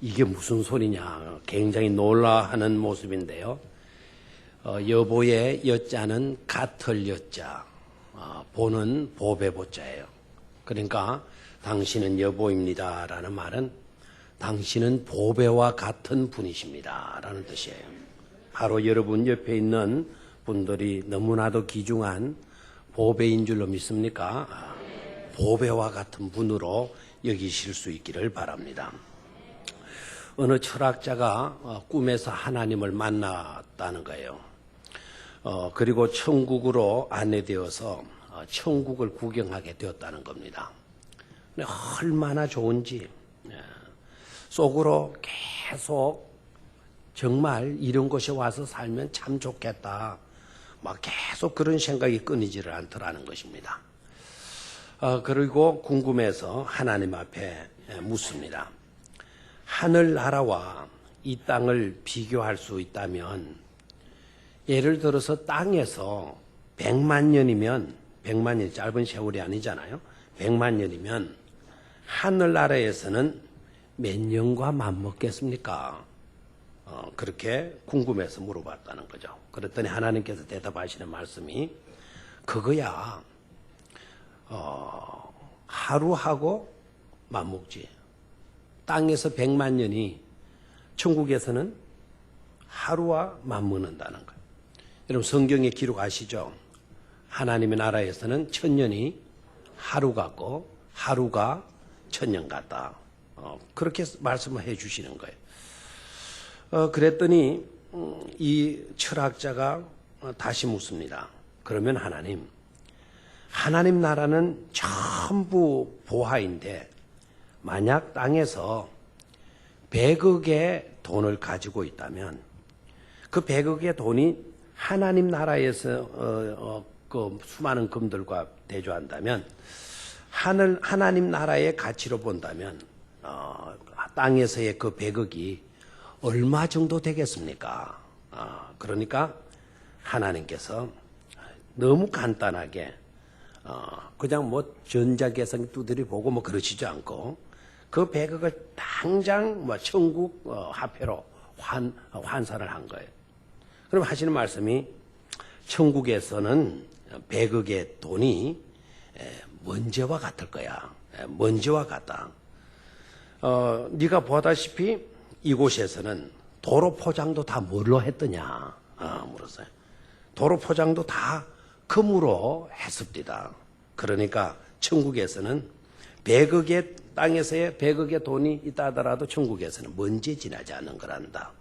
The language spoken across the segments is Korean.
이게 무슨 소리냐 굉장히 놀라하는 모습인데요. 여보의 여자는 같을 여자, 보는 보배 보자예요. 그러니까 당신은 여보입니다 라는 말은 당신은 보배와 같은 분이십니다 라는 뜻이에요. 바로 여러분 옆에 있는 분들이 너무나도 귀중한 보배인 줄로 믿습니까? 보배와 같은 분으로 여기실 수 있기를 바랍니다. 어느 철학자가 꿈에서 하나님을 만났다는 거예요. 그리고 천국으로 안내되어서 천국을 구경하게 되었다는 겁니다. 얼마나 좋은지 속으로 계속 정말 이런 곳에 와서 살면 참 좋겠다. 막 계속 그런 생각이 끊이지를 않더라는 것입니다. 그리고 궁금해서 하나님 앞에 묻습니다. 하늘나라와 이 땅을 비교할 수 있다면 예를 들어서 땅에서 100만 년이면 100만 년 짧은 세월이 아니잖아요. 100만 년이면 하늘나라에서는 몇 년과 맞먹겠습니까? 그렇게 궁금해서 물어봤다는 거죠. 그랬더니 하나님께서 대답하시는 말씀이 그거야 하루하고 맞먹지. 땅에서 100만 년이 천국에서는 하루와 맞먹는다는 거예요. 여러분 성경에 기록 아시죠? 하나님의 나라에서는 1000년이 하루 같고 하루가 1000년 같다. 그렇게 말씀을 해 주시는 거예요. 그랬더니 이 철학자가 다시 묻습니다. 그러면 하나님 나라는 전부 보화인데 만약 땅에서 100억의 돈을 가지고 있다면 그 100억의 돈이 하나님 나라에서 그 수많은 금들과 대조한다면 하나님 나라의 가치로 본다면 땅에서의 그 100억이 얼마 정도 되겠습니까? 그러니까 하나님께서 너무 간단하게 그냥 뭐 전자계산 두드려 보고 뭐 그러시지 않고 그 100억을 당장 뭐 천국 화폐로 환산을 한 거예요. 그럼 하시는 말씀이 천국에서는 100억의 돈이 먼지와 같을 거야. 먼지와 같다. 네가 보다시피 이곳에서는 도로 포장도 다 뭘로 했더냐 물었어요. 도로 포장도 다 금으로 했습니다. 그러니까 천국에서는 100억의 땅에서의 100억의 돈이 있다 하더라도 천국에서는 먼지에 지나지 않는 거란다.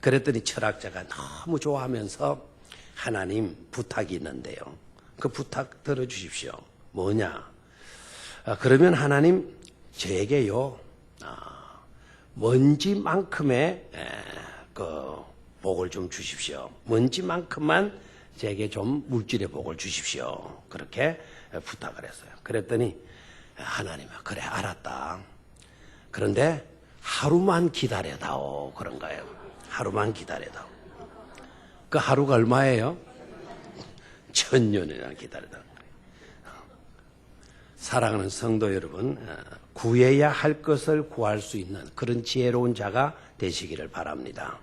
그랬더니 철학자가 너무 좋아하면서 하나님 부탁이 있는데요. 그 부탁 들어주십시오. 뭐냐? 그러면 하나님 저에게요 먼지만큼의 그 복을 좀 주십시오. 먼지만큼만 제게 좀 물질의 복을 주십시오. 그렇게 부탁을 했어요. 그랬더니 하나님은 그래 알았다. 그런데 하루만 기다려다오 그런 거예요. 하루만 기다려다오. 그 하루가 얼마예요? 1000년이나 기다려다오. 사랑하는 성도 여러분, 구해야 할 것을 구할 수 있는 그런 지혜로운 자가 되시기를 바랍니다.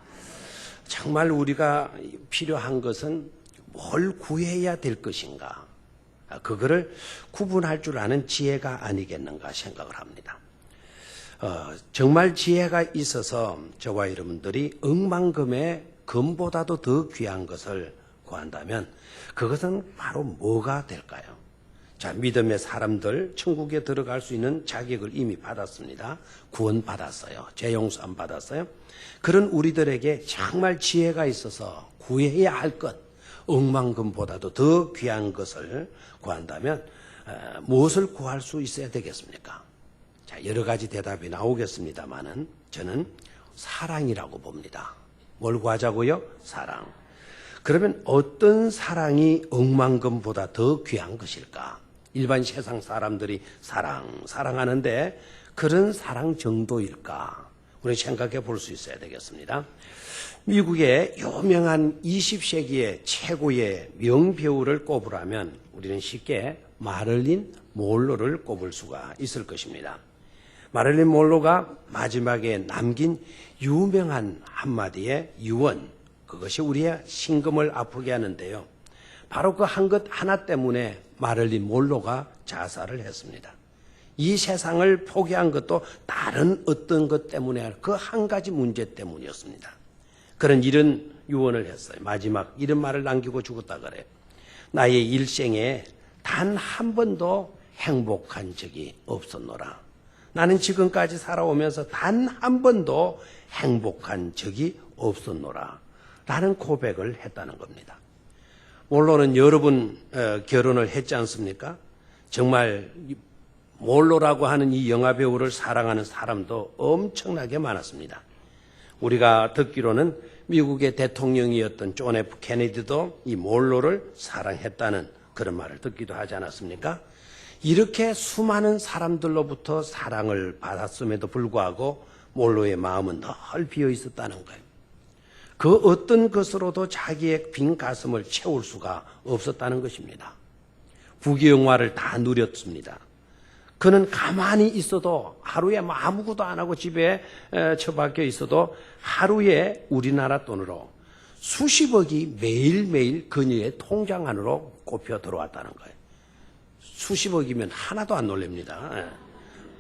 정말 우리가 필요한 것은 뭘 구해야 될 것인가? 그거를 구분할 줄 아는 지혜가 아니겠는가 생각을 합니다. 정말 지혜가 있어서 저와 여러분들이 억만금의 금보다도 더 귀한 것을 구한다면 그것은 바로 뭐가 될까요? 자, 믿음의 사람들 천국에 들어갈 수 있는 자격을 이미 받았습니다. 구원받았어요. 죄 용서함 받았어요. 그런 우리들에게 정말 지혜가 있어서 구해야 할 것, 억만금보다도 더 귀한 것을 구한다면 무엇을 구할 수 있어야 되겠습니까? 자, 여러 가지 대답이 나오겠습니다만은 저는 사랑이라고 봅니다. 뭘 구하자고요? 사랑. 그러면 어떤 사랑이 억만금보다 더 귀한 것일까? 일반 세상 사람들이 사랑하는데 그런 사랑 정도일까? 우리 생각해 볼 수 있어야 되겠습니다. 미국의 유명한 20세기의 최고의 명배우를 꼽으라면 우리는 쉽게 마를린 몰로를 꼽을 수가 있을 것입니다. 마릴린 monroe가 마지막에 남긴 유명한 한마디의 유언, 그것이 우리의 심금을 아프게 하는데요. 바로 그 한 것 하나 때문에 마릴린 monroe가 자살을 했습니다. 이 세상을 포기한 것도 다른 어떤 것 때문에 그 한 가지 문제 때문이었습니다. 그런 이런 유언을 했어요. 마지막 이런 말을 남기고 죽었다 그래요. 나의 일생에 단 한 번도 행복한 적이 없었노라. 나는 지금까지 살아오면서 단 한 번도 행복한 적이 없었노라. 라는 고백을 했다는 겁니다. monroe는 여러 번 결혼을 했지 않습니까? 정말 monroe라고 하는 이 영화배우를 사랑하는 사람도 엄청나게 많았습니다. 우리가 듣기로는 미국의 대통령이었던 존 F 케네디도 이 monroe를 사랑했다는 그런 말을 듣기도 하지 않았습니까? 이렇게 수많은 사람들로부터 사랑을 받았음에도 불구하고 monroe의 마음은 늘 비어 있었다는 거예요. 그 어떤 것으로도 자기의 빈 가슴을 채울 수가 없었다는 것입니다. 부귀영화를 다 누렸습니다. 그는 가만히 있어도 하루에 아무것도 안 하고 집에 처박혀 있어도 하루에 우리나라 돈으로 수십억이 매일매일 그녀의 통장 안으로 꼽혀 들어왔다는 거예요. 수십억이면 하나도 안 놀랍니다.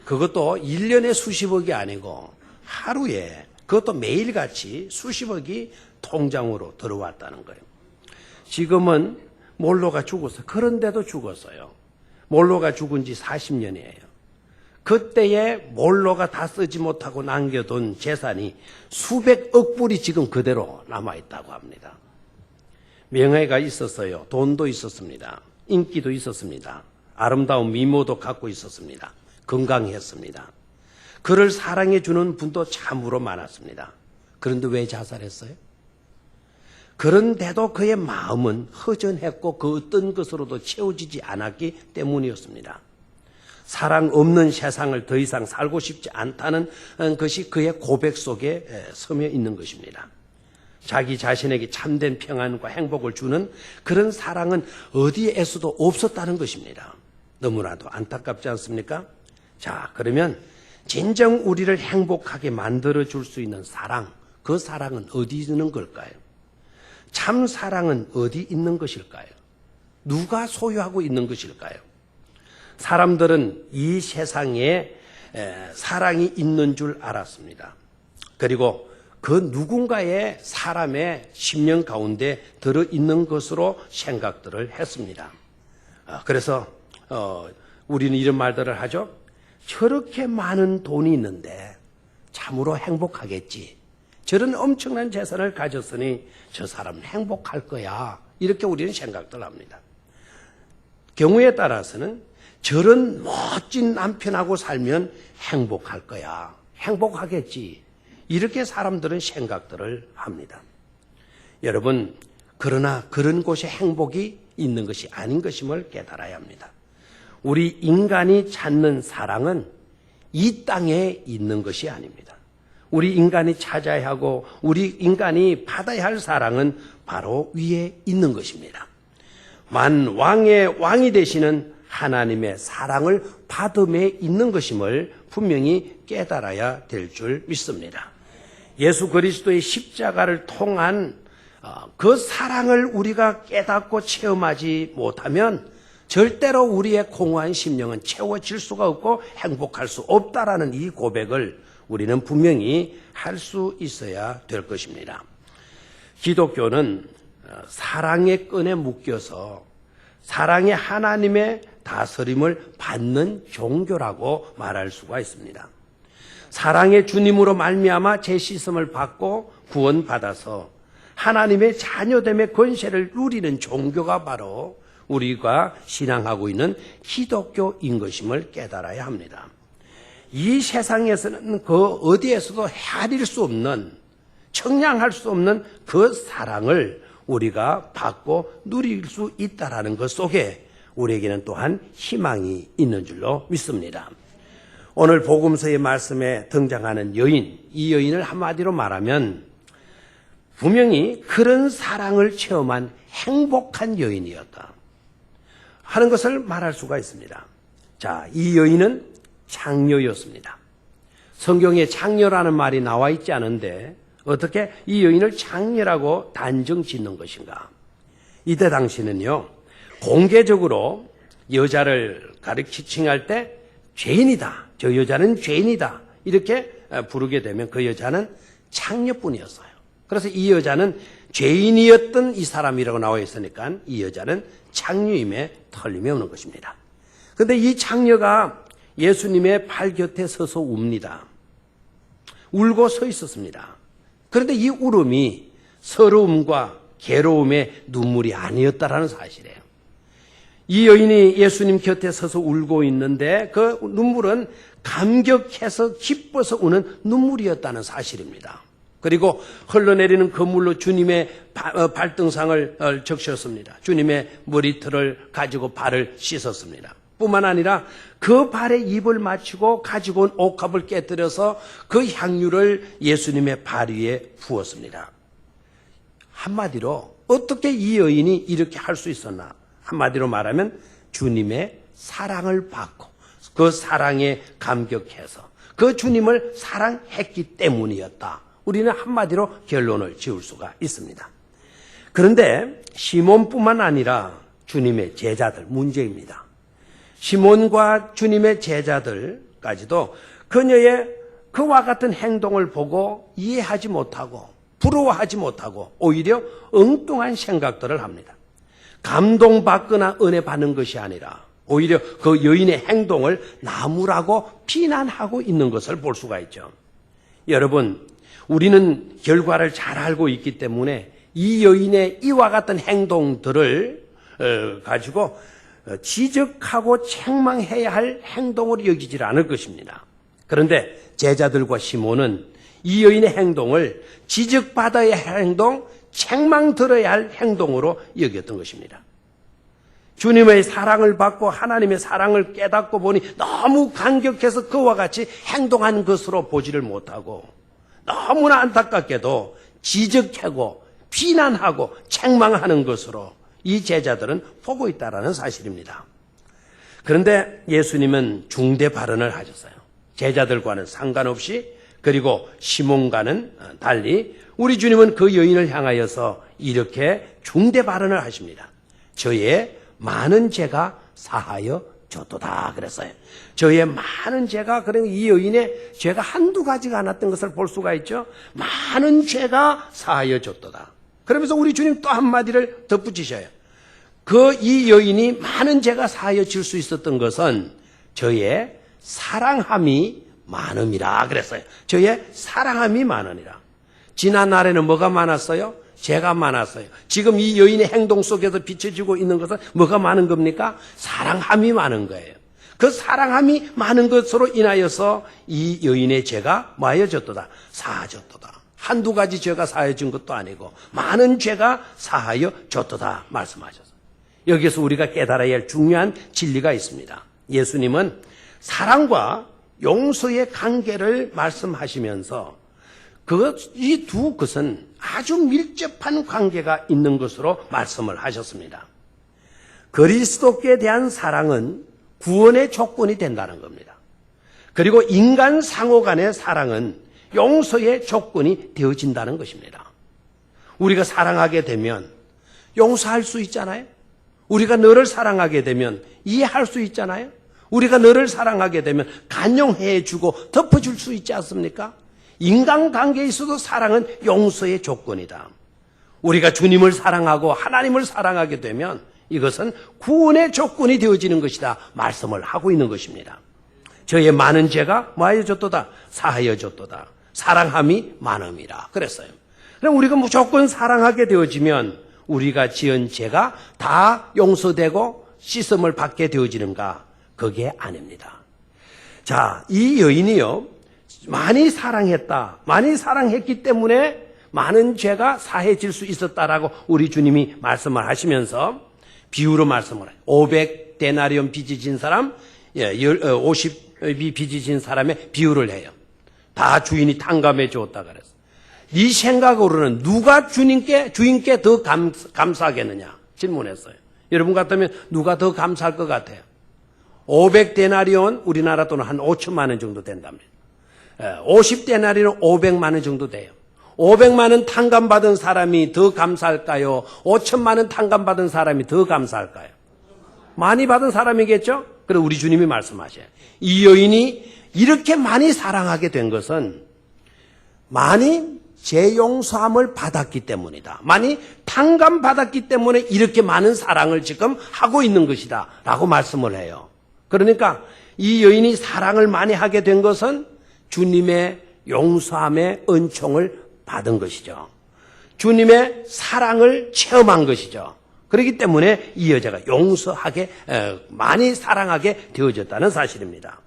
그것도 1년에 수십억이 아니고 하루에, 그것도 매일같이 수십억이 통장으로 들어왔다는 거예요. 지금은 monroe가 죽었어요. 그런데도 죽었어요. monroe가 죽은 지 40년이에요. 그때에 monroe가 다 쓰지 못하고 남겨둔 재산이 수백억 불이 지금 그대로 남아있다고 합니다. 명예가 있었어요. 돈도 있었습니다. 인기도 있었습니다. 아름다운 미모도 갖고 있었습니다. 건강했습니다. 그를 사랑해주는 분도 참으로 많았습니다. 그런데 왜 자살했어요? 그런데도 그의 마음은 허전했고 그 어떤 것으로도 채워지지 않았기 때문이었습니다. 사랑 없는 세상을 더 이상 살고 싶지 않다는 것이 그의 고백 속에 서며 있는 것입니다. 자기 자신에게 참된 평안과 행복을 주는 그런 사랑은 어디에서도 없었다는 것입니다. 너무나도 안타깝지 않습니까? 자, 그러면 진정 우리를 행복하게 만들어줄 수 있는 사랑, 그 사랑은 어디 있는 걸까요? 참 사랑은 어디 있는 것일까요? 누가 소유하고 있는 것일까요? 사람들은 이 세상에 사랑이 있는 줄 알았습니다. 그리고 그 누군가의 사람의 심령 가운데 들어있는 것으로 생각들을 했습니다. 그래서 우리는 이런 말들을 하죠. 저렇게 많은 돈이 있는데 참으로 행복하겠지. 저런 엄청난 재산을 가졌으니 저 사람은 행복할 거야. 이렇게 우리는 생각들 합니다. 경우에 따라서는 저런 멋진 남편하고 살면 행복할 거야. 행복하겠지. 이렇게 사람들은 생각들을 합니다. 여러분, 그러나 그런 곳에 행복이 있는 것이 아닌 것임을 깨달아야 합니다. 우리 인간이 찾는 사랑은 이 땅에 있는 것이 아닙니다. 우리 인간이 찾아야 하고 우리 인간이 받아야 할 사랑은 바로 위에 있는 것입니다. 만왕의 왕이 되시는 하나님의 사랑을 받음에 있는 것임을 분명히 깨달아야 될 줄 믿습니다. 예수 그리스도의 십자가를 통한 그 사랑을 우리가 깨닫고 체험하지 못하면 절대로 우리의 공허한 심령은 채워질 수가 없고 행복할 수 없다라는 이 고백을 우리는 분명히 할 수 있어야 될 것입니다. 기독교는 사랑의 끈에 묶여서 사랑의 하나님의 다스림을 받는 종교라고 말할 수가 있습니다. 사랑의 주님으로 말미암아 재씻음을 받고 구원받아서 하나님의 자녀됨의 권세를 누리는 종교가 바로 우리가 신앙하고 있는 기독교인 것임을 깨달아야 합니다. 이 세상에서는 그 어디에서도 헤아릴 수 없는, 청량할 수 없는 그 사랑을 우리가 받고 누릴 수 있다는 것 속에 우리에게는 또한 희망이 있는 줄로 믿습니다. 오늘 복음서의 말씀에 등장하는 여인, 이 여인을 한마디로 말하면 분명히 그런 사랑을 체험한 행복한 여인이었다 하는 것을 말할 수가 있습니다. 자, 이 여인은 창녀였습니다. 성경에 창녀라는 말이 나와 있지 않은데 어떻게 이 여인을 창녀라고 단정 짓는 것인가? 이때 당시는요, 공개적으로 여자를 가리키 칭할 때 죄인이다, 저 여자는 죄인이다 이렇게 부르게 되면 그 여자는 창녀뿐이었어요. 그래서 이 여자는 죄인이었던 이 사람이라고 나와 있으니까 이 여자는 창녀임에 틀림이 없는 것입니다. 그런데 이 창녀가 예수님의 발 곁에 서서 웁니다. 울고 서 있었습니다. 그런데 이 울음이 서러움과 괴로움의 눈물이 아니었다라는 사실이에요. 이 여인이 예수님 곁에 서서 울고 있는데 그 눈물은 감격해서 기뻐서 우는 눈물이었다는 사실입니다. 그리고 흘러내리는 그물로 주님의 발등상을 적셨습니다. 주님의 머리털을 가지고 발을 씻었습니다. 뿐만 아니라 그 발에 입을 맞추고 가지고 온 옥합을 깨뜨려서 그 향유를 예수님의 발 위에 부었습니다. 한마디로 어떻게 이 여인이 이렇게 할 수 있었나? 한마디로 말하면 주님의 사랑을 받고 그 사랑에 감격해서 그 주님을 사랑했기 때문이었다. 우리는 한마디로 결론을 지을 수가 있습니다. 그런데 시몬뿐만 아니라 주님의 제자들 문제입니다. 시몬과 주님의 제자들까지도 그녀의 그와 같은 행동을 보고 이해하지 못하고 부러워하지 못하고 오히려 엉뚱한 생각들을 합니다. 감동받거나 은혜 받는 것이 아니라 오히려 그 여인의 행동을 나무라고 비난하고 있는 것을 볼 수가 있죠. 여러분, 우리는 결과를 잘 알고 있기 때문에 이 여인의 이와 같은 행동들을 가지고 지적하고 책망해야 할 행동으로 여기질 않을 것입니다. 그런데 제자들과 시몬은 이 여인의 행동을 지적받아야 할 행동, 책망 들어야 할 행동으로 여겼던 것입니다. 주님의 사랑을 받고 하나님의 사랑을 깨닫고 보니 너무 감격해서 그와 같이 행동한 것으로 보지를 못하고 너무나 안타깝게도 지적하고 비난하고 책망하는 것으로 이 제자들은 보고 있다는 사실입니다. 그런데 예수님은 중대 발언을 하셨어요. 제자들과는 상관없이 그리고 시몬과는 달리 우리 주님은 그 여인을 향하여서 이렇게 중대 발언을 하십니다. 저의 많은 죄가 사하여 줬도다 그랬어요. 저의 많은 죄가, 그러니까 이 여인의 죄가 한두 가지가 않았던 것을 볼 수가 있죠. 많은 죄가 사하여 줬도다. 그러면서 우리 주님 또 한마디를 덧붙이셔요. 이 여인이 많은 죄가 사하여 질 수 있었던 것은 저의 사랑함이 많음이라 그랬어요. 저의 사랑함이 많으니라. 지난 날에는 뭐가 많았어요? 죄가 많았어요. 지금 이 여인의 행동 속에서 비춰지고 있는 것은 뭐가 많은 겁니까? 사랑함이 많은 거예요. 그 사랑함이 많은 것으로 인하여서 이 여인의 죄가 뭐하여졌도다? 사하졌도다. 한두 가지 죄가 사하여진 것도 아니고 많은 죄가 사하여졌도다 말씀하셨어요. 여기서 우리가 깨달아야 할 중요한 진리가 있습니다. 예수님은 사랑과 용서의 관계를 말씀하시면서 이 두 것은 아주 밀접한 관계가 있는 것으로 말씀을 하셨습니다. 그리스도께 대한 사랑은 구원의 조건이 된다는 겁니다. 그리고 인간 상호 간의 사랑은 용서의 조건이 되어진다는 것입니다. 우리가 사랑하게 되면 용서할 수 있잖아요. 우리가 너를 사랑하게 되면 이해할 수 있잖아요. 우리가 너를 사랑하게 되면 간용해 주고 덮어줄 수 있지 않습니까? 인간관계에 있어도 사랑은 용서의 조건이다. 우리가 주님을 사랑하고 하나님을 사랑하게 되면 이것은 구원의 조건이 되어지는 것이다 말씀을 하고 있는 것입니다. 저의 많은 죄가 뭐하여 줬도다? 사하여 줬도다. 사랑함이 많음이라 그랬어요. 그럼 우리가 무조건 사랑하게 되어지면 우리가 지은 죄가 다 용서되고 씻음을 받게 되어지는가? 그게 아닙니다. 자, 이 여인이요, 많이 사랑했다. 많이 사랑했기 때문에 많은 죄가 사해질 수 있었다라고 우리 주님이 말씀을 하시면서 비유로 말씀을 해요. 500데나리온 빚이 진 사람, 50이 빚이 진 사람의 비유를 해요. 다 주인이 탕감해 주었다 그랬어. 네 생각으로는 누가 주인께 더 감사하겠느냐 질문했어요. 여러분 같으면 누가 더 감사할 것 같아요? 500데나리온 우리나라 돈은 한 5천만 원 정도 된답니다. 50데나리는 500만 원 정도 돼요. 500만 원 탕감받은 사람이 더 감사할까요? 5천만 원 탕감받은 사람이 더 감사할까요? 많이 받은 사람이겠죠? 그래 우리 주님이 말씀하셔요. 이 여인이 이렇게 많이 사랑하게 된 것은 많이 재용서함을 받았기 때문이다. 많이 탕감받았기 때문에 이렇게 많은 사랑을 지금 하고 있는 것이다 라고 말씀을 해요. 그러니까 이 여인이 사랑을 많이 하게 된 것은 주님의 용서함의 은총을 받은 것이죠. 주님의 사랑을 체험한 것이죠. 그렇기 때문에 이 여자가 용서하게 많이 사랑하게 되어졌다는 사실입니다.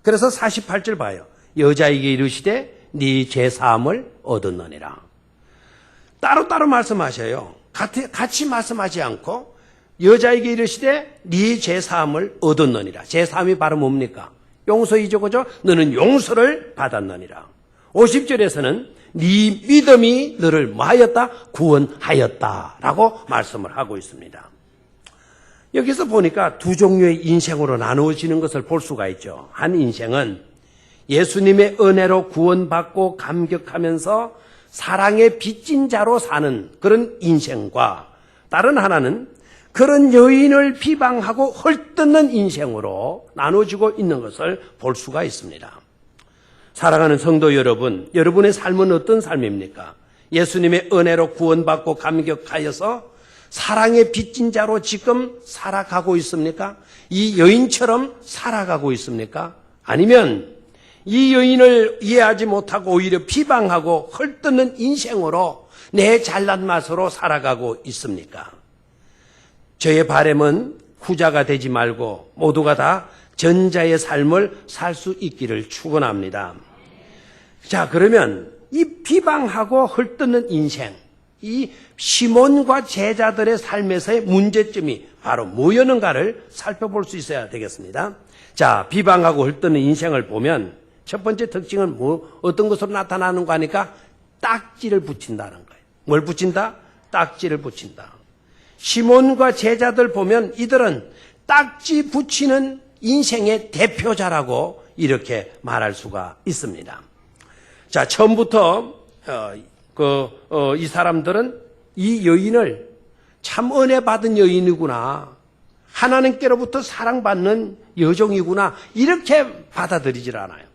그래서 48절 봐요. 여자에게 이르시되 네 죄사함을 얻었느니라. 따로따로 말씀하셔요. 같이 말씀하지 않고 여자에게 이르시되 네 죄사함을 얻었느니라. 죄사함이 바로 뭡니까? 용서이죠. 그죠? 너는 용서를 받았느니라. 50절에서는 네 믿음이 너를 뭐하였다? 구원하였다 라고 말씀을 하고 있습니다. 여기서 보니까 두 종류의 인생으로 나누어지는 것을 볼 수가 있죠. 한 인생은 예수님의 은혜로 구원받고 감격하면서 사랑의 빚진 자로 사는 그런 인생과 다른 하나는 그런 여인을 비방하고 헐뜯는 인생으로 나눠지고 있는 것을 볼 수가 있습니다. 사랑하는 성도 여러분, 여러분의 삶은 어떤 삶입니까? 예수님의 은혜로 구원받고 감격하여서 사랑의 빚진 자로 지금 살아가고 있습니까? 이 여인처럼 살아가고 있습니까? 아니면 이 여인을 이해하지 못하고 오히려 비방하고 헐뜯는 인생으로 내 잘난 맛으로 살아가고 있습니까? 저의 바람은 후자가 되지 말고 모두가 다 전자의 삶을 살 수 있기를 축원합니다. 자, 그러면 이 비방하고 헐뜯는 인생, 이 시몬과 제자들의 삶에서의 문제점이 바로 뭐였는가를 살펴볼 수 있어야 되겠습니다. 자, 비방하고 헐뜯는 인생을 보면 첫 번째 특징은 어떤 것으로 나타나는가 하니까 딱지를 붙인다는 거예요. 뭘 붙인다? 딱지를 붙인다. 시몬과 제자들 보면 이들은 딱지 붙이는 인생의 대표자라고 이렇게 말할 수가 있습니다. 자, 처음부터 이 사람들은 이 여인을 참 은혜 받은 여인이구나, 하나님께로부터 사랑받는 여종이구나 이렇게 받아들이질 않아요.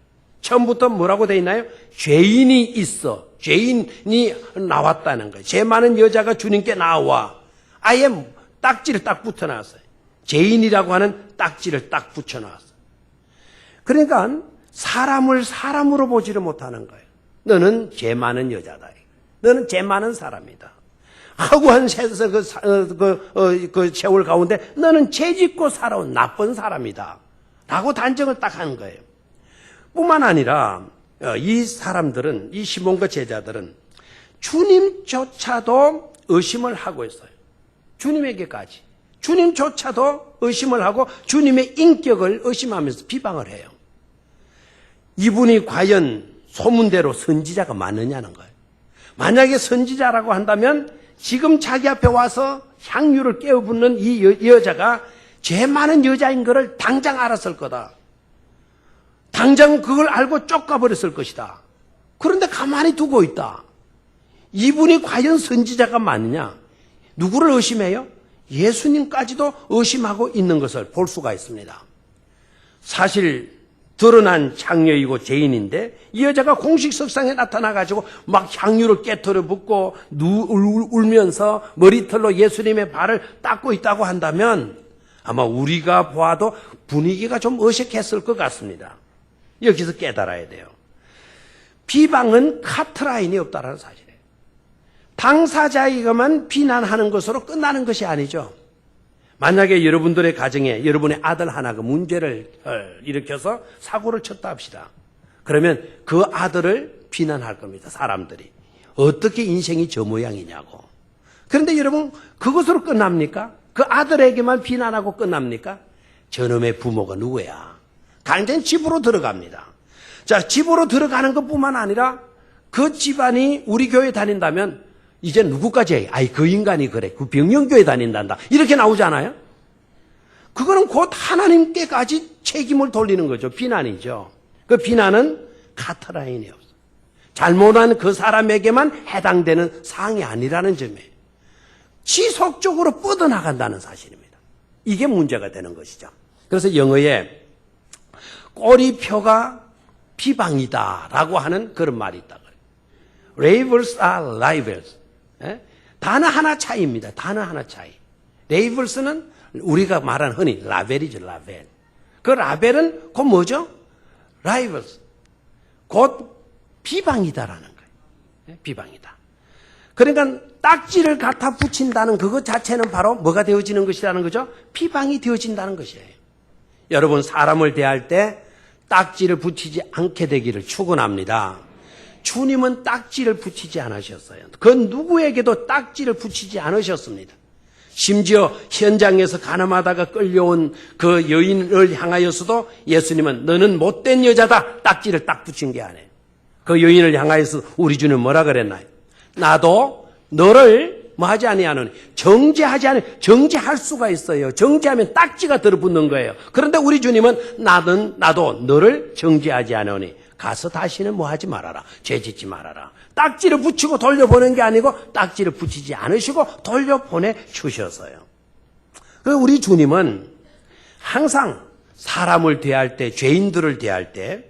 처음부터 뭐라고 돼 있나요? 죄인이 있어, 죄인이 나왔다는 거예요. 죄 많은 여자가 주님께 나와 아예 딱지를 딱 붙여놨어요. 죄인이라고 하는 딱지를 딱 붙여놨어요. 그러니까 사람을 사람으로 보지를 못하는 거예요. 너는 죄 많은 여자다. 너는 죄 많은 사람이다. 하고한 그 세월 가운데 너는 죄 짓고 살아온 나쁜 사람이다 라고 단정을 딱 하는 거예요. 뿐만 아니라 이 사람들은, 이 시몬과 제자들은 주님조차도 의심을 하고 있어요. 주님에게까지. 주님조차도 의심을 하고 주님의 인격을 의심하면서 비방을 해요. 이분이 과연 소문대로 선지자가 맞느냐는 거예요. 만약에 선지자라고 한다면 지금 자기 앞에 와서 향유를 깨어붓는 이 여자가 죄 많은 여자인 것을 당장 알았을 거다. 당장 그걸 알고 쫓아버렸을 것이다. 그런데 가만히 두고 있다. 이분이 과연 선지자가 맞느냐? 누구를 의심해요? 예수님까지도 의심하고 있는 것을 볼 수가 있습니다. 사실 드러난 창녀이고 죄인인데 이 여자가 공식석상에 나타나가지고 막 향유를 깨트려 붓고 울면서 머리털로 예수님의 발을 닦고 있다고 한다면 아마 우리가 보아도 분위기가 좀 어색했을 것 같습니다. 여기서 깨달아야 돼요. 비방은 카트라인이 없다는 사실이에요. 당사자에게만 비난하는 것으로 끝나는 것이 아니죠. 만약에 여러분들의 가정에 여러분의 아들 하나가 문제를 일으켜서 사고를 쳤다 합시다. 그러면 그 아들을 비난할 겁니다. 사람들이. 어떻게 인생이 저 모양이냐고. 그런데 여러분 그것으로 끝납니까? 그 아들에게만 비난하고 끝납니까? 저놈의 부모가 누구야? 강제는 집으로 들어갑니다. 자, 집으로 들어가는 것뿐만 아니라 그 집안이 우리 교회 다닌다면 이제 누구까지 해? 아이, 그 인간이 그래. 그 병영교회 다닌단다. 이렇게 나오잖아요? 그거는 곧 하나님께까지 책임을 돌리는 거죠. 비난이죠. 그 비난은 카트라인이 없어. 잘못한 그 사람에게만 해당되는 사항이 아니라는 점이에요. 지속적으로 뻗어나간다는 사실입니다. 이게 문제가 되는 것이죠. 그래서 영어에 꼬리표가 비방이다라고 하는 그런 말이 있다 그래요. Labels are libels. 단어 하나 차이입니다. 단어 하나 차이. Labels는 우리가 말하는 흔히 라벨이죠. 라벨. 그 라벨은 곧 뭐죠? Libels. 곧 비방이다라는 거예요. 비방이다. 그러니까 딱지를 갖다 붙인다는 그것 자체는 바로 뭐가 되어지는 것이라는 거죠? 비방이 되어진다는 것이에요. 여러분 사람을 대할 때 딱지를 붙이지 않게 되기를 축원합니다. 주님은 딱지를 붙이지 않으셨어요. 그 누구에게도 딱지를 붙이지 않으셨습니다. 심지어 현장에서 가늠하다가 끌려온 그 여인을 향하여서도 예수님은 너는 못된 여자다 딱지를 딱 붙인 게 아니에요. 그 여인을 향하여서 우리 주님 뭐라 그랬나요? 나도 너를 뭐하지 아니하노니 정죄하지 않으니 정죄할 수가 있어요. 정죄하면 딱지가 들어붙는 거예요. 그런데 우리 주님은 나도 너를 정죄하지 않으니 가서 다시는 뭐하지 말아라. 죄짓지 말아라. 딱지를 붙이고 돌려보낸 게 아니고 딱지를 붙이지 않으시고 돌려보내 주셨어요. 우리 주님은 항상 사람을 대할 때 죄인들을 대할 때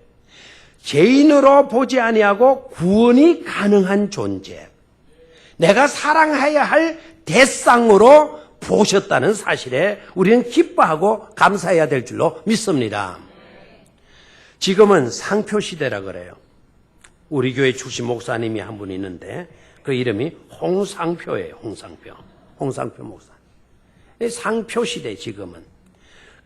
죄인으로 보지 아니하고 구원이 가능한 존재 내가 사랑해야 할 대상으로 보셨다는 사실에 우리는 기뻐하고 감사해야 될 줄로 믿습니다. 지금은 상표 시대라 그래요. 우리 교회 출신 목사님이 한 분 있는데 그 이름이 홍상표예요. 홍상표 목사. 상표 시대 지금은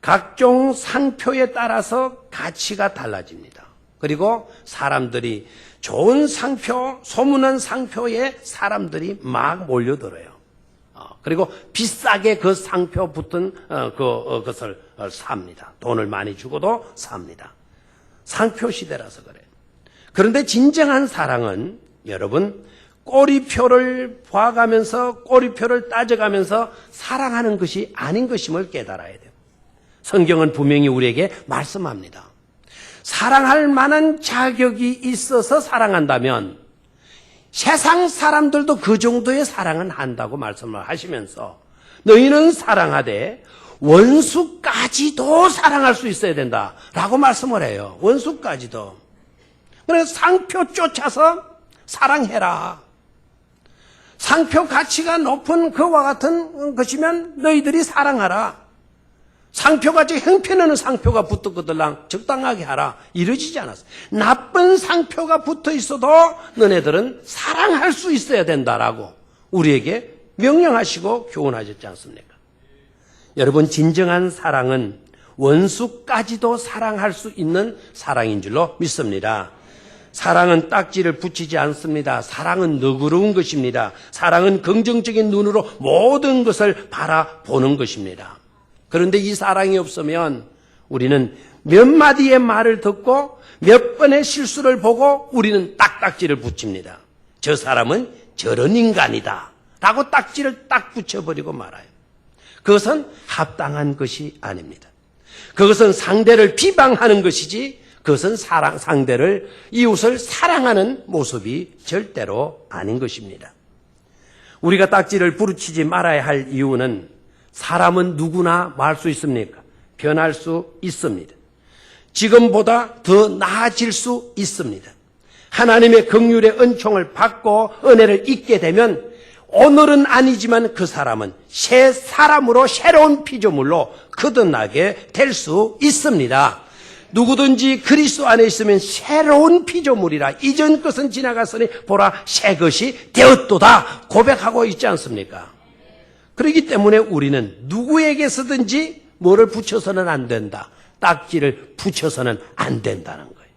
각종 상표에 따라서 가치가 달라집니다. 그리고 사람들이 좋은 상표, 소문난 상표에 사람들이 막 몰려들어요. 그리고 비싸게 그 상표 붙은 그것을 삽니다. 돈을 많이 주고도 삽니다. 상표 시대라서 그래요. 그런데 진정한 사랑은 여러분 꼬리표를 봐가면서 꼬리표를 따져가면서 사랑하는 것이 아닌 것임을 깨달아야 돼요. 성경은 분명히 우리에게 말씀합니다. 사랑할 만한 자격이 있어서 사랑한다면 세상 사람들도 그 정도의 사랑은 한다고 말씀을 하시면서 너희는 사랑하되 원수까지도 사랑할 수 있어야 된다라고 말씀을 해요. 원수까지도. 그래서 상표 쫓아서 사랑해라. 상표 가치가 높은 그와 같은 것이면 너희들이 사랑하라. 상표같이 형편없는 상표가 붙었거들랑 적당하게 하라. 이루어지지 않았어요. 나쁜 상표가 붙어 있어도 너네들은 사랑할 수 있어야 된다라고 우리에게 명령하시고 교훈하셨지 않습니까? 여러분 진정한 사랑은 원수까지도 사랑할 수 있는 사랑인 줄로 믿습니다. 사랑은 딱지를 붙이지 않습니다. 사랑은 너그러운 것입니다. 사랑은 긍정적인 눈으로 모든 것을 바라보는 것입니다. 그런데 이 사랑이 없으면 우리는 몇 마디의 말을 듣고 몇 번의 실수를 보고 우리는 딱지를 붙입니다. 저 사람은 저런 인간이다 라고 딱지를 딱 붙여버리고 말아요. 그것은 합당한 것이 아닙니다. 그것은 상대를 비방하는 것이지 그것은 상대를 이웃을 사랑하는 모습이 절대로 아닌 것입니다. 우리가 딱지를 부르치지 말아야 할 이유는 사람은 누구나 말 수 있습니까? 변할 수 있습니다. 지금보다 더 나아질 수 있습니다. 하나님의 긍휼의 은총을 받고 은혜를 잊게 되면 오늘은 아니지만 그 사람은 새 사람으로 새로운 피조물로 거듭나게 될 수 있습니다. 누구든지 그리스도 안에 있으면 새로운 피조물이라 이전 것은 지나갔으니 보라 새 것이 되었도다 고백하고 있지 않습니까? 그렇기 때문에 우리는 누구에게서든지 뭐를 붙여서는 안 된다. 딱지를 붙여서는 안 된다는 거예요.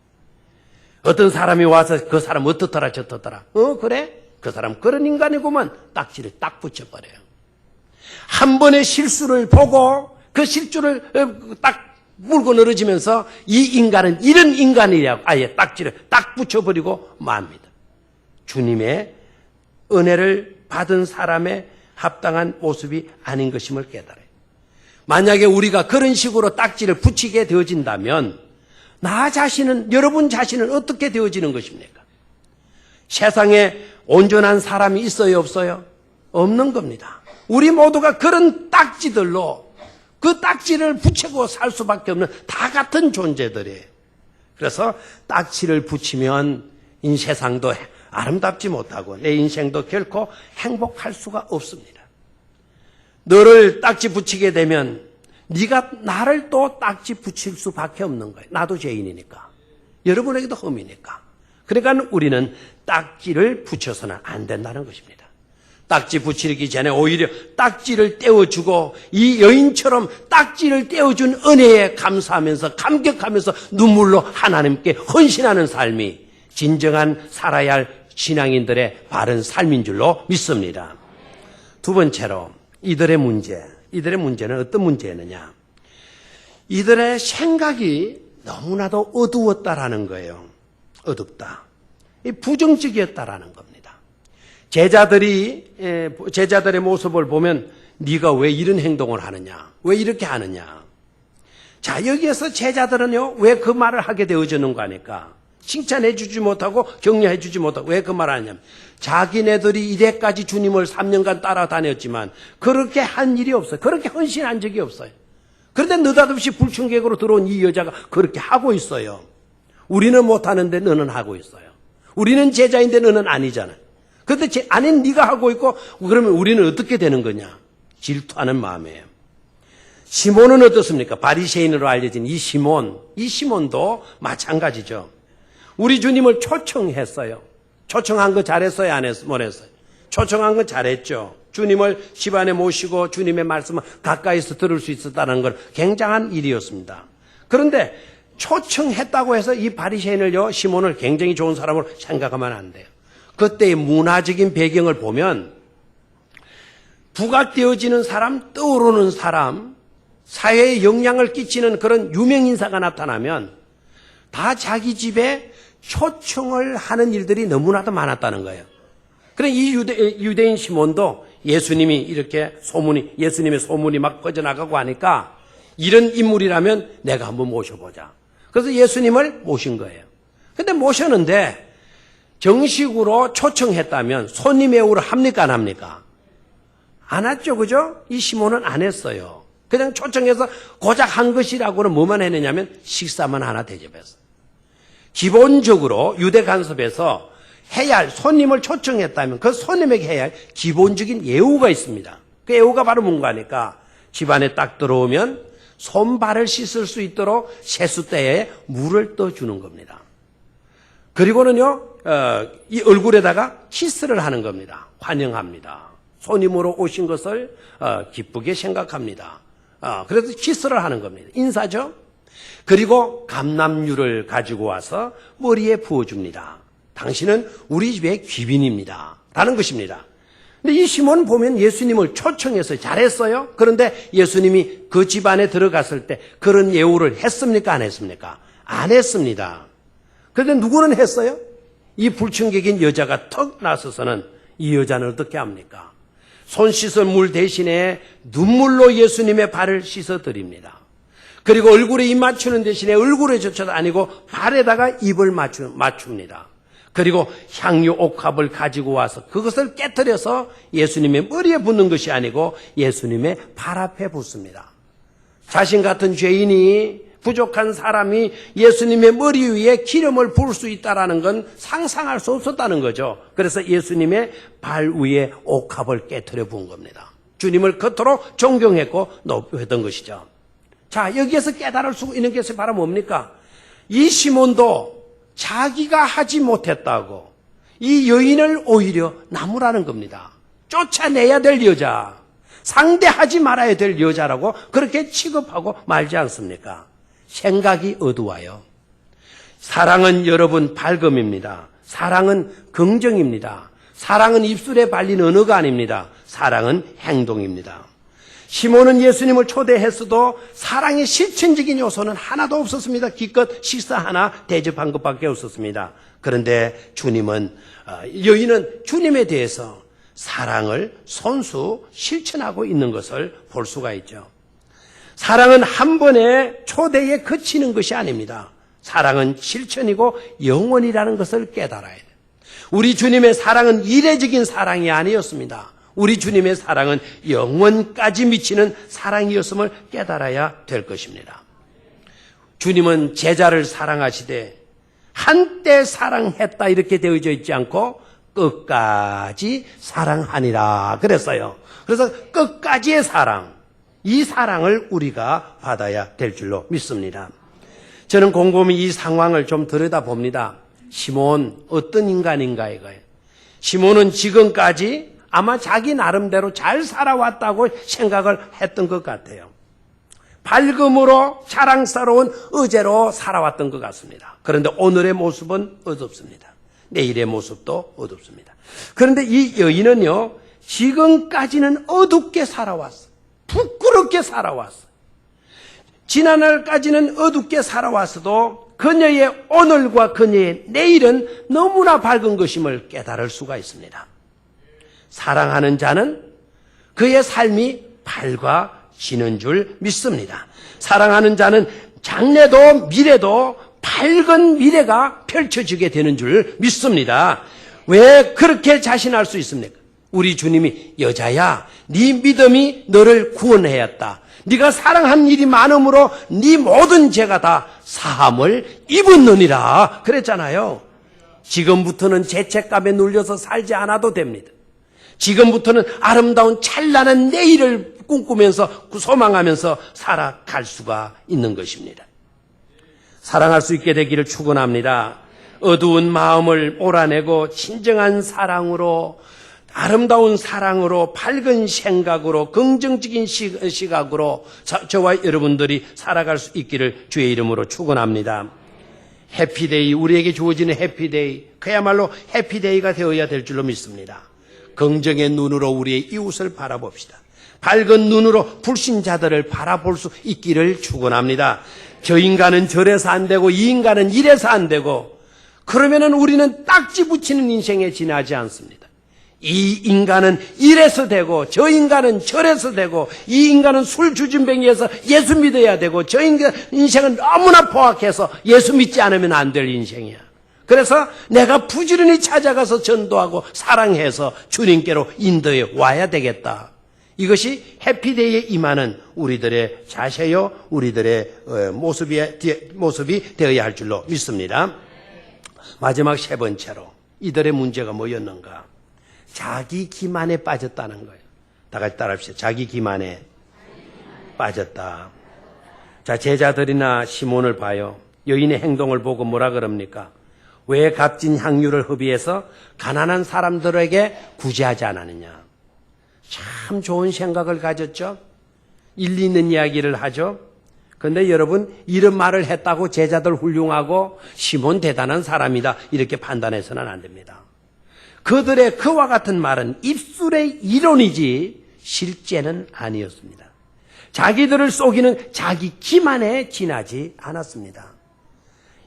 어떤 사람이 와서 그 사람 어떻더라 저떻더라. 그래? 그 사람 그런 인간이구만. 딱지를 딱 붙여버려요. 한 번의 실수를 보고 그 실수를 딱 물고 늘어지면서 이 인간은 이런 인간이라고 아예 딱지를 딱 붙여버리고 맙니다. 주님의 은혜를 받은 사람의 합당한 모습이 아닌 것임을 깨달아요. 만약에 우리가 그런 식으로 딱지를 붙이게 되어진다면 나 자신은, 여러분 자신은 어떻게 되어지는 것입니까? 세상에 온전한 사람이 있어요, 없어요? 없는 겁니다. 우리 모두가 그런 딱지들로 그 딱지를 붙이고 살 수밖에 없는 다 같은 존재들이에요. 그래서 딱지를 붙이면 이 세상도 아름답지 못하고 내 인생도 결코 행복할 수가 없습니다. 너를 딱지 붙이게 되면 네가 나를 또 딱지 붙일 수밖에 없는 거예요. 나도 죄인이니까. 여러분에게도 흠이니까. 그러니까 우리는 딱지를 붙여서는 안 된다는 것입니다. 딱지 붙이기 전에 오히려 딱지를 떼어주고 이 여인처럼 딱지를 떼어준 은혜에 감사하면서 감격하면서 눈물로 하나님께 헌신하는 삶이 진정한 살아야 할 신앙인들의 바른 삶인 줄로 믿습니다. 두 번째로 이들의 문제는 어떤 문제였느냐? 이들의 생각이 너무나도 어두웠다라는 거예요. 어둡다. 부정적이었다라는 겁니다. 제자들의 모습을 보면 네가 왜 이런 행동을 하느냐? 왜 이렇게 하느냐? 자, 여기에서 제자들은요, 왜 그 말을 하게 되어지는가 하니까 칭찬해 주지 못하고 격려해 주지 못하고 왜 그 말을 하냐면 자기네들이 이래까지 주님을 3년간 따라다녔지만 그렇게 한 일이 없어요. 그렇게 헌신한 적이 없어요. 그런데 느닷없이 불청객으로 들어온 이 여자가 그렇게 하고 있어요. 우리는 못하는데 너는 하고 있어요. 우리는 제자인데 너는 아니잖아요. 그런데 아닌 네가 하고 있고 그러면 우리는 어떻게 되는 거냐? 질투하는 마음이에요. 시몬은 어떻습니까? 바리새인으로 알려진 이 시몬도 마찬가지죠. 우리 주님을 초청했어요. 초청한 거 잘했어요? 안 했어요? 못 했어요? 초청한 거 잘했죠. 주님을 집안에 모시고 주님의 말씀을 가까이서 들을 수 있었다는 건 굉장한 일이었습니다. 그런데 초청했다고 해서 이 바리새인을요, 시몬을 굉장히 좋은 사람으로 생각하면 안 돼요. 그때의 문화적인 배경을 보면 부각되어지는 사람, 떠오르는 사람, 사회에 영향을 끼치는 그런 유명인사가 나타나면 다 자기 집에 초청을 하는 일들이 너무나도 많았다는 거예요. 그래 이 유대인 시몬도 예수님이 이렇게 예수님의 소문이 막 퍼져나가고 하니까 이런 인물이라면 내가 한번 모셔보자. 그래서 예수님을 모신 거예요. 근데 모셨는데 정식으로 초청했다면 손님 예우를 합니까 안 합니까? 안 했죠, 그죠? 이 시몬은 안 했어요. 그냥 초청해서 고작 한 것이라고는 뭐만 했느냐면 식사만 하나 대접했어요. 기본적으로 유대 간섭에서 해야 할 손님을 초청했다면 그 손님에게 해야 할 기본적인 예우가 있습니다. 그 예우가 바로 뭔가 하니까 집안에 딱 들어오면 손발을 씻을 수 있도록 세숫대에 물을 떠주는 겁니다. 그리고는요, 이 얼굴에다가 키스를 하는 겁니다. 환영합니다. 손님으로 오신 것을 기쁘게 생각합니다. 그래서 키스를 하는 겁니다. 인사죠. 그리고 감람유를 가지고 와서 머리에 부어줍니다. 당신은 우리 집의 귀빈입니다. 라는 것입니다. 근데 이 시몬 보면 예수님을 초청해서 잘했어요. 그런데 예수님이 그 집안에 들어갔을 때 그런 예우를 했습니까? 안 했습니까? 안 했습니다. 그런데 누구는 했어요? 이 불청객인 여자가 턱 나서서는 이 여자는 어떻게 합니까? 손 씻을 물 대신에 눈물로 예수님의 발을 씻어드립니다. 그리고 얼굴에 입 맞추는 대신에 얼굴에 젖혀도 아니고 발에다가 입을 맞춥니다. 그리고 향유 옥합을 가지고 와서 그것을 깨트려서 예수님의 머리에 붓는 것이 아니고 예수님의 발 앞에 붓습니다. 자신 같은 죄인이 부족한 사람이 예수님의 머리 위에 기름을 부을 수 있다는 건 상상할 수 없었다는 거죠. 그래서 예수님의 발 위에 옥합을 깨트려 부은 겁니다. 주님을 그토록 존경했고 높였던 것이죠. 자, 여기에서 깨달을 수 있는 것이 바로 뭡니까? 이 시몬도 자기가 하지 못했다고 이 여인을 오히려 나무라는 겁니다. 쫓아내야 될 여자, 상대하지 말아야 될 여자라고 그렇게 취급하고 말지 않습니까? 생각이 어두워요. 사랑은 여러분 밝음입니다. 사랑은 긍정입니다. 사랑은 입술에 발린 언어가 아닙니다. 사랑은 행동입니다. 시몬은 예수님을 초대했어도 사랑의 실천적인 요소는 하나도 없었습니다. 기껏 식사 하나 대접한 것밖에 없었습니다. 그런데 여인은 주님에 대해서 사랑을 손수 실천하고 있는 것을 볼 수가 있죠. 사랑은 한 번의 초대에 그치는 것이 아닙니다. 사랑은 실천이고 영원이라는 것을 깨달아야 돼요. 우리 주님의 사랑은 이례적인 사랑이 아니었습니다. 우리 주님의 사랑은 영원까지 미치는 사랑이었음을 깨달아야 될 것입니다. 주님은 제자를 사랑하시되 한때 사랑했다 이렇게 되어져 있지 않고 끝까지 사랑하니라 그랬어요. 그래서 끝까지의 사랑, 이 사랑을 우리가 받아야 될 줄로 믿습니다. 저는 곰곰이 이 상황을 좀 들여다봅니다. 시몬 어떤 인간인가 이거예요. 시몬은 지금까지 아마 자기 나름대로 잘 살아왔다고 생각을 했던 것 같아요. 밝음으로 자랑스러운 의제로 살아왔던 것 같습니다. 그런데 오늘의 모습은 어둡습니다. 내일의 모습도 어둡습니다. 그런데 이 여인은요, 지금까지는 어둡게 살아왔어요. 부끄럽게 살아왔어요. 지난날까지는 어둡게 살아왔어도 그녀의 오늘과 그녀의 내일은 너무나 밝은 것임을 깨달을 수가 있습니다. 사랑하는 자는 그의 삶이 밝아지는 줄 믿습니다. 사랑하는 자는 장래도 미래도 밝은 미래가 펼쳐지게 되는 줄 믿습니다. 왜 그렇게 자신할 수 있습니까? 우리 주님이 여자야, 네 믿음이 너를 구원하였다. 네가 사랑한 일이 많음으로 네 모든 죄가 다 사함을 입었느니라 그랬잖아요. 지금부터는 죄책감에 눌려서 살지 않아도 됩니다. 지금부터는 아름다운 찬란한 내일을 꿈꾸면서 소망하면서 살아갈 수가 있는 것입니다. 사랑할 수 있게 되기를 축원합니다. 어두운 마음을 몰아내고 진정한 사랑으로, 아름다운 사랑으로, 밝은 생각으로, 긍정적인 시각으로 저와 여러분들이 살아갈 수 있기를 주의 이름으로 축원합니다. 해피데이, 우리에게 주어지는 해피데이, 그야말로 해피데이가 되어야 될 줄로 믿습니다. 긍정의 눈으로 우리의 이웃을 바라봅시다. 밝은 눈으로 불신자들을 바라볼 수 있기를 축원합니다. 저 인간은 저래서 안 되고 이 인간은 이래서 안 되고 그러면은 우리는 딱지 붙이는 인생에 지나지 않습니다. 이 인간은 이래서 되고 저 인간은 저래서 되고 이 인간은 술 주진뱅이에서 예수 믿어야 되고 저 인간 인생은 너무나 포악해서 예수 믿지 않으면 안 될 인생이야. 그래서 내가 부지런히 찾아가서 전도하고 사랑해서 주님께로 인도해 와야 되겠다. 이것이 해피데이에 임하는 우리들의 자세요, 우리들의 모습이 되어야 할 줄로 믿습니다. 마지막 세 번째로 이들의 문제가 뭐였는가? 자기 기만에 빠졌다는 거예요. 다 같이 따라합시다. 자기 기만에 빠졌다. 자, 제자들이나 시몬을 봐요. 여인의 행동을 보고 뭐라 그럽니까? 왜 값진 향유를 흡의해서 가난한 사람들에게 구제하지 않았느냐? 참 좋은 생각을 가졌죠? 일리 있는 이야기를 하죠? 그런데 여러분, 이런 말을 했다고 제자들 훌륭하고 시몬 대단한 사람이다 이렇게 판단해서는 안 됩니다. 그들의 그와 같은 말은 입술의 이론이지 실제는 아니었습니다. 자기들을 속이는 자기 기만에 지나지 않았습니다.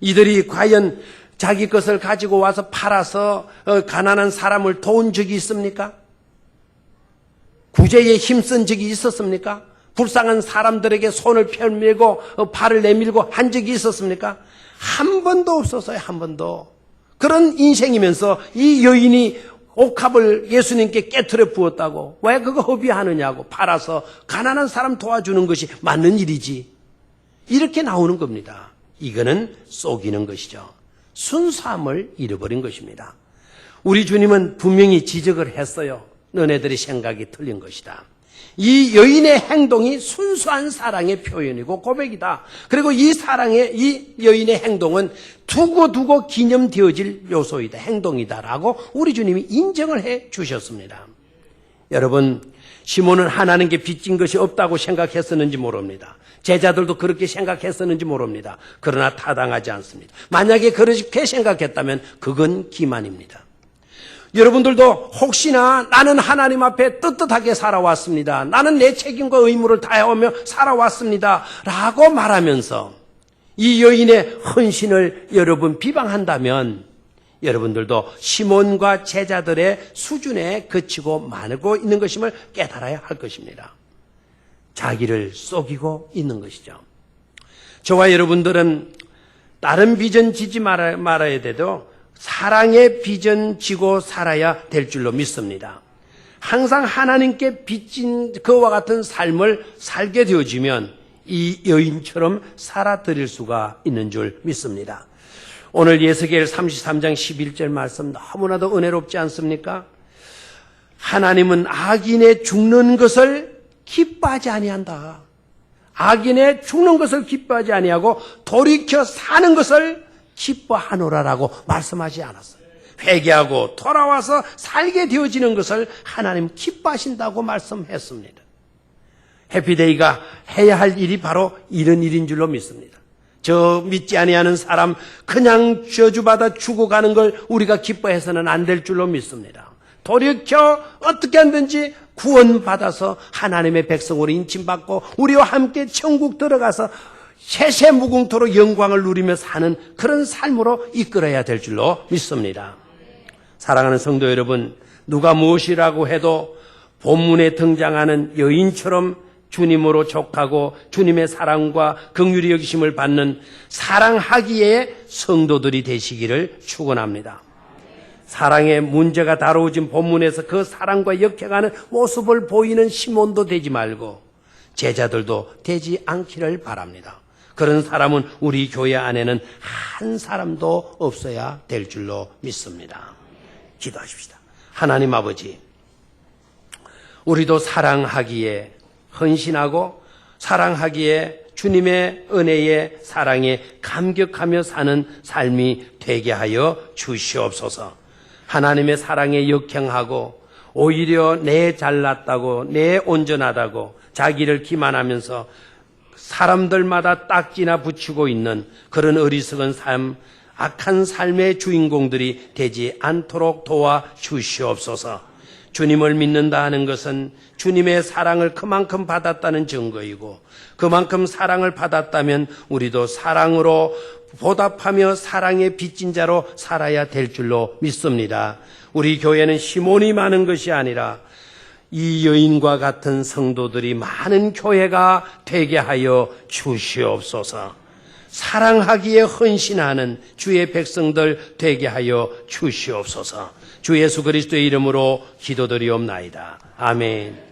이들이 과연 자기 것을 가지고 와서 팔아서 가난한 사람을 도운 적이 있습니까? 구제에 힘쓴 적이 있었습니까? 불쌍한 사람들에게 손을 펴밀고 발을 내밀고 한 적이 있었습니까? 한 번도 없었어요. 한 번도. 그런 인생이면서 이 여인이 옥합을 예수님께 깨트려 부었다고 왜 그거 허비하느냐고 팔아서 가난한 사람 도와주는 것이 맞는 일이지. 이렇게 나오는 겁니다. 이거는 속이는 것이죠. 순수함을 잃어버린 것입니다. 우리 주님은 분명히 지적을 했어요. 너네들의 생각이 틀린 것이다. 이 여인의 행동이 순수한 사랑의 표현이고 고백이다. 그리고 이 여인의 행동은 두고 기념되어질 요소이다. 행동이다라고 우리 주님이 인정을 해 주셨습니다. 여러분, 시몬은 하나는 게 빚진 것이 없다고 생각했었는지 모릅니다. 제자들도 그렇게 생각했었는지 모릅니다. 그러나 타당하지 않습니다. 만약에 그렇게 생각했다면 그건 기만입니다. 여러분들도 혹시나 나는 하나님 앞에 떳떳하게 살아왔습니다. 나는 내 책임과 의무를 다해오며 살아왔습니다. 라고 말하면서 이 여인의 헌신을 여러분 비방한다면 여러분들도 시몬과 제자들의 수준에 그치고 마르고 있는 것임을 깨달아야 할 것입니다. 자기를 속이고 있는 것이죠. 저와 여러분들은 다른 빚은 지지 말아야 돼도 사랑의 빚은 지고 살아야 될 줄로 믿습니다. 항상 하나님께 빚진 그와 같은 삶을 살게 되어지면 이 여인처럼 살아드릴 수가 있는 줄 믿습니다. 오늘 예스겔 33장 11절 말씀 너무나도 은혜롭지 않습니까? 하나님은 악인의 죽는 것을 기뻐하지 아니한다. 악인의 죽는 것을 기뻐하지 아니하고 돌이켜 사는 것을 기뻐하노라라고 말씀하지 않았어요. 회개하고 돌아와서 살게 되어지는 것을 하나님 기뻐하신다고 말씀했습니다. 해피데이가 해야 할 일이 바로 이런 일인 줄로 믿습니다. 저 믿지 아니하는 사람 그냥 저주받아 죽어가는 걸 우리가 기뻐해서는 안 될 줄로 믿습니다. 돌이켜 어떻게 하든지 구원받아서 하나님의 백성으로 인침받고 우리와 함께 천국 들어가서 세세무궁토록 영광을 누리며 사는 그런 삶으로 이끌어야 될 줄로 믿습니다. 사랑하는 성도 여러분, 누가 무엇이라고 해도 본문에 등장하는 여인처럼 주님으로 족하고 주님의 사랑과 긍휼히 여기심을 받는 사랑하기에 성도들이 되시기를 축원합니다. 사랑의 문제가 다루어진 본문에서 그 사랑과 역행하는 모습을 보이는 시몬도 되지 말고 제자들도 되지 않기를 바랍니다. 그런 사람은 우리 교회 안에는 한 사람도 없어야 될 줄로 믿습니다. 기도하십시다. 하나님 아버지, 우리도 사랑하기에 헌신하고 사랑하기에 주님의 은혜에 사랑에 감격하며 사는 삶이 되게 하여 주시옵소서. 하나님의 사랑에 역행하고 오히려 내 잘났다고 내 온전하다고 자기를 기만하면서 사람들마다 딱지나 붙이고 있는 그런 어리석은 삶, 악한 삶의 주인공들이 되지 않도록 도와 주시옵소서. 주님을 믿는다 하는 것은 주님의 사랑을 그만큼 받았다는 증거이고 그만큼 사랑을 받았다면 우리도 사랑으로 보답하며 사랑의 빚진 자로 살아야 될 줄로 믿습니다. 우리 교회는 시몬이 많은 것이 아니라 이 여인과 같은 성도들이 많은 교회가 되게 하여 주시옵소서. 사랑하기에 헌신하는 주의 백성들 되게 하여 주시옵소서. 주 예수 그리스도의 이름으로 기도드리옵나이다. 아멘.